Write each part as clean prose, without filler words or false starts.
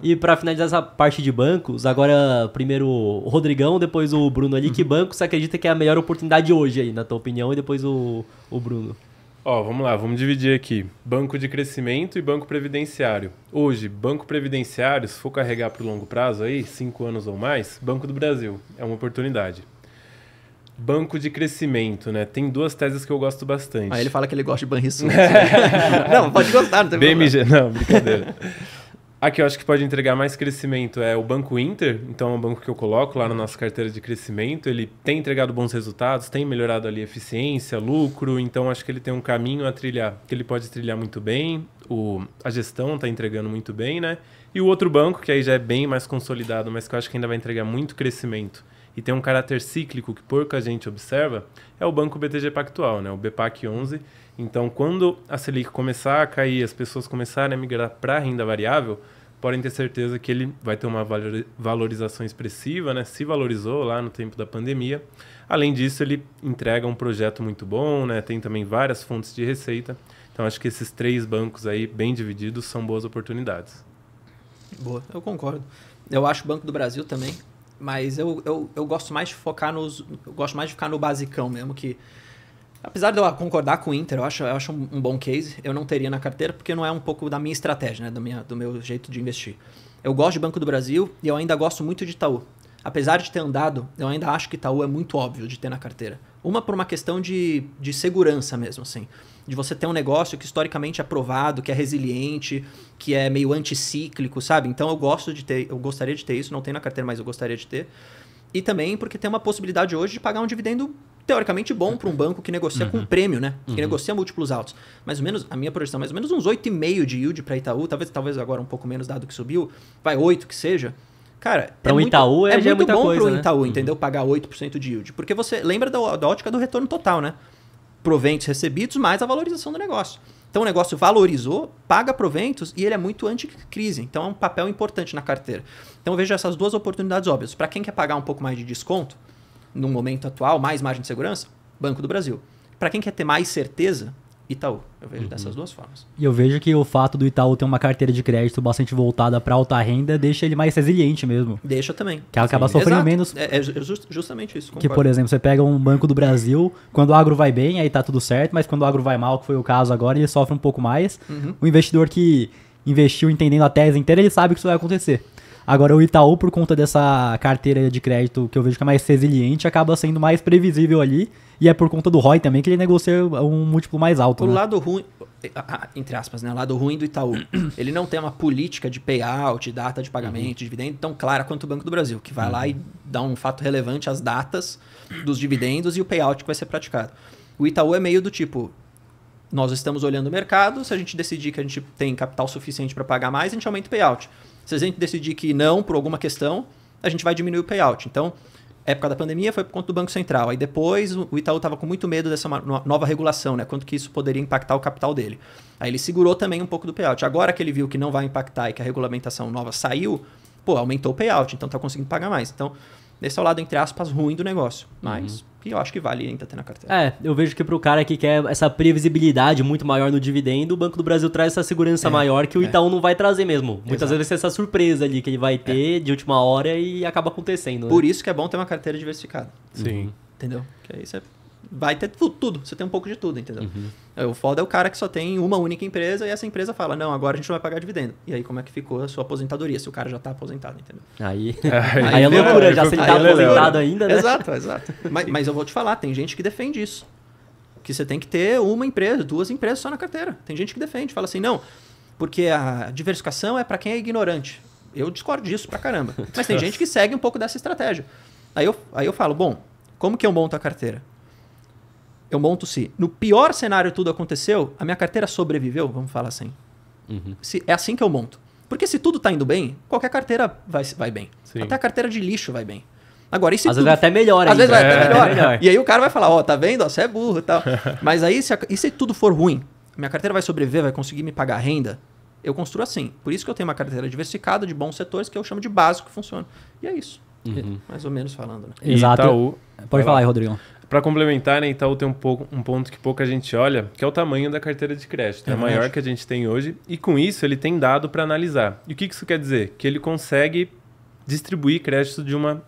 E pra finalizar essa parte de bancos, agora primeiro o Rodrigão, depois o Bruno ali. Que banco você acredita que é a melhor oportunidade hoje aí, na tua opinião? E depois o Bruno. Ó, vamos lá, vamos dividir aqui. Banco de crescimento e banco previdenciário. Hoje, banco previdenciário, se for carregar para o longo prazo aí, 5 anos ou mais, Banco do Brasil é uma oportunidade. Banco de crescimento, né? Tem duas teses que eu gosto bastante. Aí ele fala que ele gosta de Banrisul. Não, pode gostar, não tem BMG, não, brincadeira. Aqui eu acho que pode entregar mais crescimento é o Banco Inter, então é um banco que eu coloco lá na nossa carteira de crescimento. Ele tem entregado bons resultados, tem melhorado ali eficiência, lucro, então acho que ele tem um caminho a trilhar, que ele pode trilhar muito bem, a gestão está entregando muito bem, né? E o outro banco, que aí já é bem mais consolidado, mas que eu acho que ainda vai entregar muito crescimento e tem um caráter cíclico que pouca gente observa, é o Banco BTG Pactual, né? O BPAC 11. Então, quando a Selic começar a cair, as pessoas começarem a migrar para a renda variável, podem ter certeza que ele vai ter uma valorização expressiva, né? Se valorizou lá no tempo da pandemia. Além disso, ele entrega um projeto muito bom, né? Tem também várias fontes de receita. Então, acho que esses 3 bancos aí, bem divididos, são boas oportunidades. Boa, eu concordo. Eu acho o Banco do Brasil também, mas eu gosto mais de focar eu gosto mais de ficar no basicão mesmo, que apesar de eu concordar com o Inter, eu acho um bom case, eu não teria na carteira porque não é um pouco da minha estratégia, né, do meu jeito de investir. Eu gosto de Banco do Brasil e eu ainda gosto muito de Itaú. Apesar de ter andado, eu ainda acho que Itaú é muito óbvio de ter na carteira. Por uma questão de segurança mesmo, assim. De você ter um negócio que historicamente é provado, que é resiliente, que é meio anticíclico, sabe? Então eu gostaria de ter isso, não tem na carteira, mas eu gostaria de ter. E também porque tem uma possibilidade hoje de pagar um dividendo teoricamente bom para um banco que negocia com prêmio, né? Que negocia múltiplos altos. Mais ou menos, a minha projeção, mais ou menos uns 8,5 de yield para Itaú, talvez agora um pouco menos dado que subiu, vai 8 que seja. Cara, para o Itaú é muito muita bom coisa, para o né? Itaú, entendeu? Pagar 8% de yield. Porque você lembra da ótica do retorno total, né? Proventos recebidos mais a valorização do negócio. Então o negócio valorizou, paga proventos e ele é muito anti-crise. Então é um papel importante na carteira. Então eu vejo essas duas oportunidades óbvias. Para quem quer pagar um pouco mais de desconto, no momento atual, mais margem de segurança, Banco do Brasil. Para quem quer ter mais certeza, Itaú. Eu vejo dessas duas formas. E eu vejo que o fato do Itaú ter uma carteira de crédito bastante voltada para alta renda deixa ele mais resiliente mesmo. Deixa também. Que acaba sofrendo menos. É justamente isso. Que, por exemplo, você pega um Banco do Brasil, quando o agro vai bem, aí tá tudo certo, mas quando o agro vai mal, que foi o caso agora, ele sofre um pouco mais. O investidor que investiu entendendo a tese inteira, ele sabe que isso vai acontecer. Agora, o Itaú, por conta dessa carteira de crédito que eu vejo que é mais resiliente, acaba sendo mais previsível ali. E é por conta do ROI também que ele negocia um múltiplo mais alto. O né? lado ruim, entre aspas, né? O lado ruim do Itaú, ele não tem uma política de payout, data de pagamento, dividendo tão clara quanto o Banco do Brasil, que vai lá e dá um fato relevante às datas dos dividendos e o payout que vai ser praticado. O Itaú é meio do tipo, nós estamos olhando o mercado, se a gente decidir que a gente tem capital suficiente para pagar mais, a gente aumenta o payout. Se a gente decidir que não, por alguma questão, a gente vai diminuir o payout. Então, época da pandemia foi por conta do Banco Central. Aí depois o Itaú estava com muito medo dessa nova regulação, né? Quanto que isso poderia impactar o capital dele. Aí ele segurou também um pouco do payout. Agora que ele viu que não vai impactar e que a regulamentação nova saiu, aumentou o payout, então está conseguindo pagar mais. Então, esse é o lado, entre aspas, ruim do negócio. Mas eu acho que vale ainda ter na carteira. Eu vejo que pro cara que quer essa previsibilidade muito maior no dividendo, o Banco do Brasil traz essa segurança maior que o Itaú não vai trazer mesmo. Muitas vezes vai ser essa surpresa ali que ele vai ter de última hora e acaba acontecendo. Por isso que é bom ter uma carteira diversificada. Sim. Entendeu? Que aí você vai ter tudo. Você tem um pouco de tudo, entendeu? O foda é o cara que só tem uma única empresa e essa empresa fala, não, agora a gente não vai pagar dividendo. E aí como é que ficou a sua aposentadoria, se o cara já tá aposentado, entendeu? Aí é loucura, já se ele tá aposentado ainda, né? Exato. Mas eu vou te falar, tem gente que defende isso. Que você tem que ter uma empresa, 2 empresas só na carteira. Tem gente que defende, fala assim, não, porque a diversificação é para quem é ignorante. Eu discordo disso pra caramba. Mas tem gente que segue um pouco dessa estratégia. Aí eu falo, bom, como que eu monto a carteira? Eu monto se no pior cenário tudo aconteceu, a minha carteira sobreviveu, vamos falar assim. É assim que eu monto. Porque se tudo tá indo bem, qualquer carteira vai bem. Sim. Até a carteira de lixo vai bem. Agora, e se Às vezes vai até melhor ainda. Às vezes vai até melhor. E aí o cara vai falar, tá vendo? Você é burro e tal. Mas aí, se tudo for ruim, minha carteira vai sobreviver, vai conseguir me pagar renda, eu construo assim. Por isso que eu tenho uma carteira diversificada de bons setores que eu chamo de básico que funciona. E é isso. Mais ou menos falando, né? Exato. Itaú, Pode falar aí, Rodrigão. Para complementar, né, Itaú tem um ponto que pouca gente olha, que é o tamanho da carteira de crédito. É maior que a gente tem hoje e com isso ele tem dado para analisar. E o que isso quer dizer? Que ele consegue distribuir crédito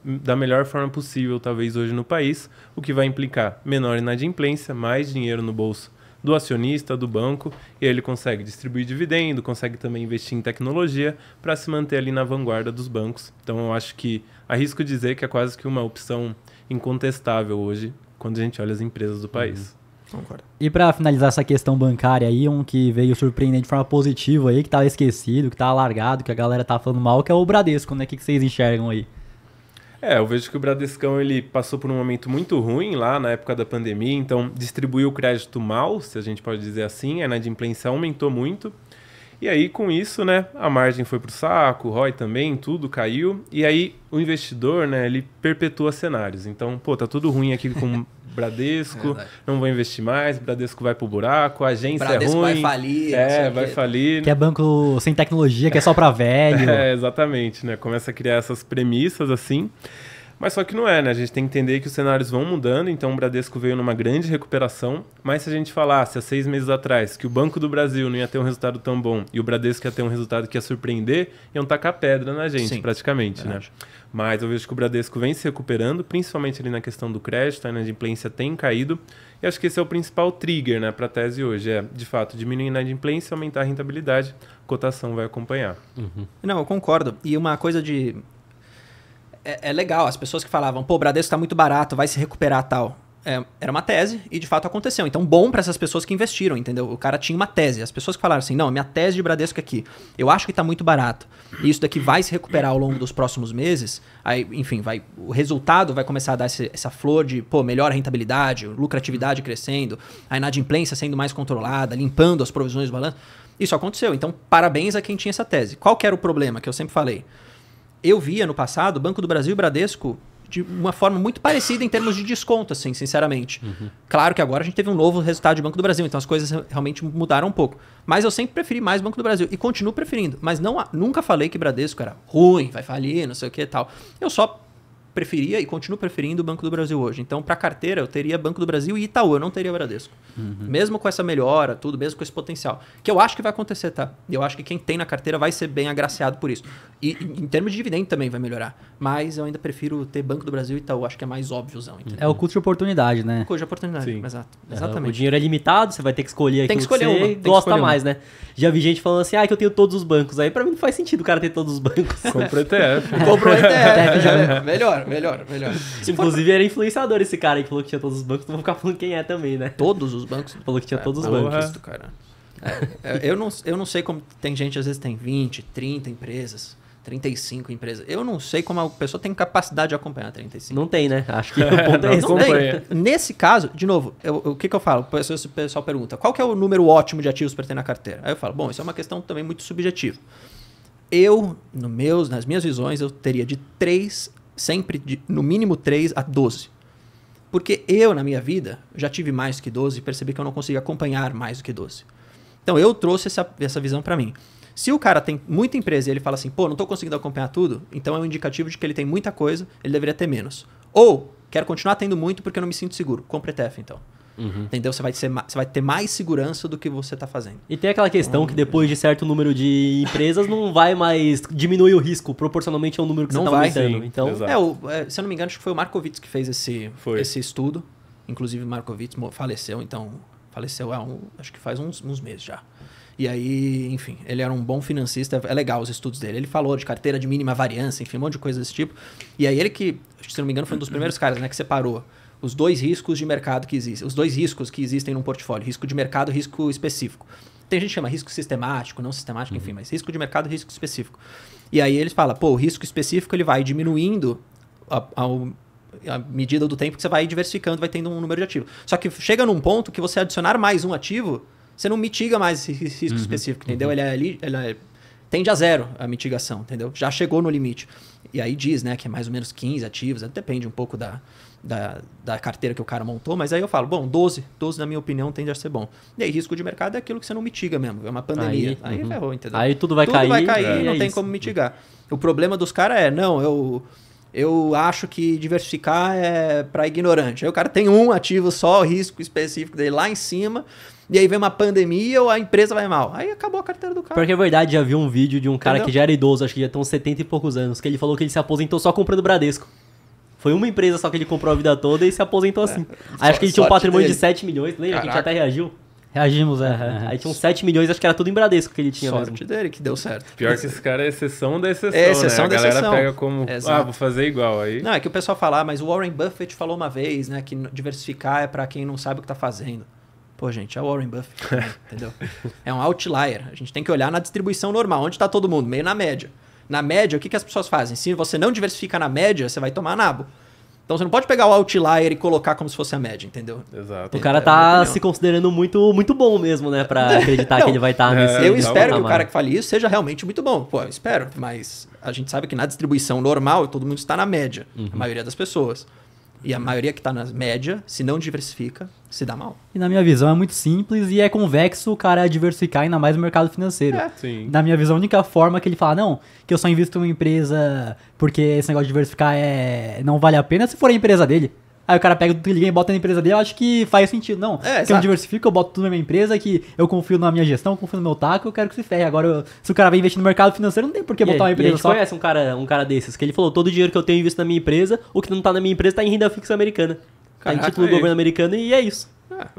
da melhor forma possível, talvez hoje no país, o que vai implicar menor inadimplência, mais dinheiro no bolso do acionista, do banco, e aí ele consegue distribuir dividendo, consegue também investir em tecnologia para se manter ali na vanguarda dos bancos. Então eu acho que arrisco dizer que é quase que uma opção incontestável hoje quando a gente olha as empresas do país. Concordo. E para finalizar essa questão bancária aí, um que veio surpreendente de forma positiva aí, que tava esquecido, que tava largado, que a galera tá falando mal, que é o Bradesco, né? O que vocês enxergam aí? Eu vejo que o Bradescão ele passou por um momento muito ruim lá na época da pandemia, então distribuiu o crédito mal, se a gente pode dizer assim, a inadimplência aumentou muito. E aí, com isso, né, a margem foi pro saco, o ROI também, tudo caiu. E aí, o investidor, né, ele perpetua cenários. Então, tá tudo ruim aqui com o Bradesco, não vou investir mais, o Bradesco vai pro buraco, a agência Bradesco é ruim. vai falir. Vai falir. Que é banco sem tecnologia, que é só pra velho. Exatamente, né? Começa a criar essas premissas assim. Mas só que não é, né? A gente tem que entender que os cenários vão mudando, então o Bradesco veio numa grande recuperação, mas se a gente falasse há 6 meses atrás que o Banco do Brasil não ia ter um resultado tão bom e o Bradesco ia ter um resultado que ia surpreender, iam tacar pedra na gente, praticamente, né? Mas eu vejo que o Bradesco vem se recuperando, principalmente ali na questão do crédito, a inadimplência tem caído, e acho que esse é o principal trigger, né, para a tese hoje, de fato, diminuir a inadimplência, aumentar a rentabilidade, a cotação vai acompanhar. Não, eu concordo. E uma coisa de... É legal, as pessoas que falavam, o Bradesco está muito barato, vai se recuperar tal. Era uma tese e de fato aconteceu. Então, bom para essas pessoas que investiram, entendeu? O cara tinha uma tese. As pessoas que falaram assim, não, minha tese de Bradesco é aqui, eu acho que está muito barato. E isso daqui vai se recuperar ao longo dos próximos meses. Aí, enfim, o resultado vai começar a dar essa flor de, melhor rentabilidade, lucratividade crescendo, a inadimplência sendo mais controlada, limpando as provisões do balanço. Isso aconteceu. Então, parabéns a quem tinha essa tese. Qual que era o problema que eu sempre falei? Eu via no passado o Banco do Brasil e o Bradesco de uma forma muito parecida em termos de desconto, assim, sinceramente. Claro que agora a gente teve um novo resultado de Banco do Brasil, então as coisas realmente mudaram um pouco. Mas eu sempre preferi mais Banco do Brasil e continuo preferindo. Mas nunca falei que Bradesco era ruim, vai falir, não sei o que e tal. Eu só preferia e continuo preferindo o Banco do Brasil hoje. Então, para carteira, eu teria Banco do Brasil e Itaú, eu não teria Bradesco. Mesmo com essa melhora, tudo, mesmo com esse potencial. Que eu acho que vai acontecer, tá? E eu acho que quem tem na carteira vai ser bem agraciado por isso. E em termos de dividendo também vai melhorar. Mas eu ainda prefiro ter Banco do Brasil e Itaú, acho que é mais óbviozão. É o custo de oportunidade, né? O custo de oportunidade, Sim. exato. Exatamente. O dinheiro é limitado, você vai ter que escolher aquilo que escolher você uma, tem que gosta escolher mais, né? Já vi gente falando assim, que eu tenho todos os bancos. Aí pra mim não faz sentido o cara ter todos os bancos. Compra ETF. Comprou ETF. Melhor. Inclusive era influenciador esse cara aí que falou que tinha todos os bancos. Não vou ficar falando quem é também, né? Todos os bancos? Falou que tinha todos os porra. bancos. Isso, cara. Eu não sei como tem gente, às vezes tem 20, 30 empresas, 35 empresas. Eu não sei como a pessoa tem capacidade de acompanhar 35. Não tem, né? Acho que o ponto é esse. Não tem. Nesse caso, de novo, o que eu falo? O pessoal pergunta, qual que é o número ótimo de ativos para ter na carteira? Aí eu falo, bom, isso é uma questão também muito subjetiva. Nas minhas visões, eu teria de 3, sempre no mínimo 3 a 12. Porque eu, na minha vida, já tive mais do que 12 e percebi que eu não consigo acompanhar mais do que 12. Então, eu trouxe essa visão para mim. Se o cara tem muita empresa e ele fala assim, não estou conseguindo acompanhar tudo, então é um indicativo de que ele tem muita coisa, ele deveria ter menos. Ou, quero continuar tendo muito porque eu não me sinto seguro. Compre ETF, então. Entendeu? Você vai ter mais segurança do que você está fazendo. E tem aquela questão que depois de certo número de empresas não vai mais diminuir o risco proporcionalmente ao número que Não você está vai. aumentando. Sim, Então, exato. Se eu não me engano, acho que foi o Markowitz que fez esse estudo. Inclusive, o Markowitz faleceu, então... Faleceu acho que faz uns meses já. E aí, enfim, ele era um bom financista. É legal os estudos dele. Ele falou de carteira de mínima variância, enfim, um monte de coisa desse tipo. E aí ele que, se não me engano, foi um dos primeiros caras, né, que separou os 2 riscos de mercado que existem. Os 2 riscos que existem num portfólio. Risco de mercado e risco específico. Tem gente que chama risco sistemático, não sistemático, enfim, mas risco de mercado e risco específico. E aí eles falam, o risco específico ele vai diminuindo à medida do tempo que você vai diversificando, vai tendo um número de ativos. Só que chega num ponto que você adicionar mais um ativo, você não mitiga mais esse risco específico, entendeu? Ele tende a 0 a mitigação, entendeu? Já chegou no limite. E aí diz, né, que é mais ou menos 15 ativos, depende um pouco da carteira que o cara montou, mas aí eu falo, 12 na minha opinião tende a ser bom. E aí risco de mercado é aquilo que você não mitiga mesmo, é uma pandemia. Aí ferrou, entendeu? Aí tudo vai cair e não tem como mitigar. O problema dos caras eu acho que diversificar é para ignorante. Aí o cara tem um ativo só, risco específico dele lá em cima, e aí vem uma pandemia ou a empresa vai mal. Aí acabou a carteira do cara. Porque é verdade, já vi um vídeo de um cara Entendeu? que já era idoso, acho que já tem uns 70 e poucos anos, que ele falou que ele se aposentou só comprando Bradesco. Foi uma empresa só que ele comprou a vida toda e se aposentou assim. Aí acho que ele tinha um sorte patrimônio de dele. 7 milhões, lembra? Que a gente Caraca. até reagiu. Reagimos, Aí tinha uns 7 milhões, acho que era tudo em Bradesco que ele tinha Sorte mesmo. dele que deu certo. Pior que esse cara é exceção da exceção, É exceção né? da A galera exceção. pega como, Exato. vou fazer igual aí. Não, é que o pessoal fala, mas o Warren Buffett falou uma vez, né, que diversificar é pra quem não sabe o que tá fazendo. Pô, gente, é o Warren Buffett, também, entendeu? É um outlier. A gente tem que olhar na distribuição normal, onde tá todo mundo, meio na média. Na média, o que as pessoas fazem? Se você não diversifica na média, você vai tomar nabo. Então você não pode pegar o outlier e colocar como se fosse a média, entendeu? Exato. O cara É a minha tá opinião. se considerando muito, muito bom mesmo, né? Pra acreditar Não, que ele vai estar nesse Eu tá espero que o patamar. cara que fale isso seja realmente muito bom. Pô, eu espero, mas a gente sabe que na distribuição normal todo mundo está na média, a maioria das pessoas. E a maioria que está na média, se não diversifica, se dá mal. E na minha visão é muito simples e é convexo o cara diversificar ainda mais no mercado financeiro. Sim. Na minha visão, a única forma que ele fala, não, que eu só invisto em uma empresa porque esse negócio de diversificar não vale a pena se for a empresa dele. Aí o cara pega tudo que ele ganha e bota na empresa dele, eu acho que faz sentido. Não, que eu exato. não diversifico, eu boto tudo na minha empresa, que eu confio na minha gestão, confio no meu taco, eu quero que se ferre. Agora, se o cara vai investir no mercado financeiro, não tem por que botar uma E a empresa gente só. conhece um cara desses, que ele falou, todo o dinheiro que eu tenho invisto na minha empresa, o que não tá na minha empresa tá em renda fixa americana. Tá em Caraca, título do aí. governo americano e é isso.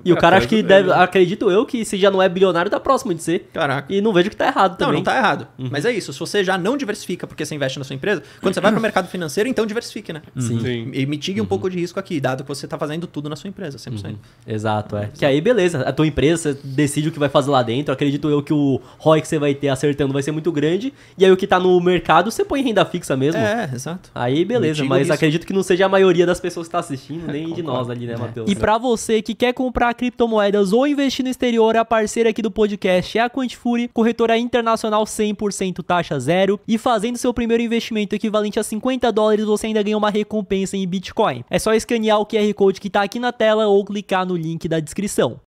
E o cara acho que deve, acredito eu, que se já não é bilionário, tá próximo de ser. Caraca. E não vejo que tá errado Não, também. não tá errado. Mas é isso. Se você já não diversifica porque você investe na sua empresa, quando você vai para o mercado financeiro, então diversifique, né? Sim. E mitigue um pouco de risco aqui, dado que você tá fazendo tudo na sua empresa, 100%. Exato, é. Que aí, beleza, a tua empresa, você decide o que vai fazer lá dentro. Acredito eu que o ROI que você vai ter acertando vai ser muito grande. E aí o que tá no mercado, você põe em renda fixa mesmo. É, exato. Aí, beleza, Mitiga o mas risco. acredito que não seja a maioria das pessoas que tá assistindo, nem de nós ali, né, Matheus? E pra você que quer comprar criptomoedas ou investir no exterior, a parceira aqui do podcast é a Quantifuri, corretora internacional 100% taxa zero. E fazendo seu primeiro investimento equivalente a $50, você ainda ganha uma recompensa em Bitcoin. É só escanear o QR Code que tá aqui na tela ou clicar no link da descrição.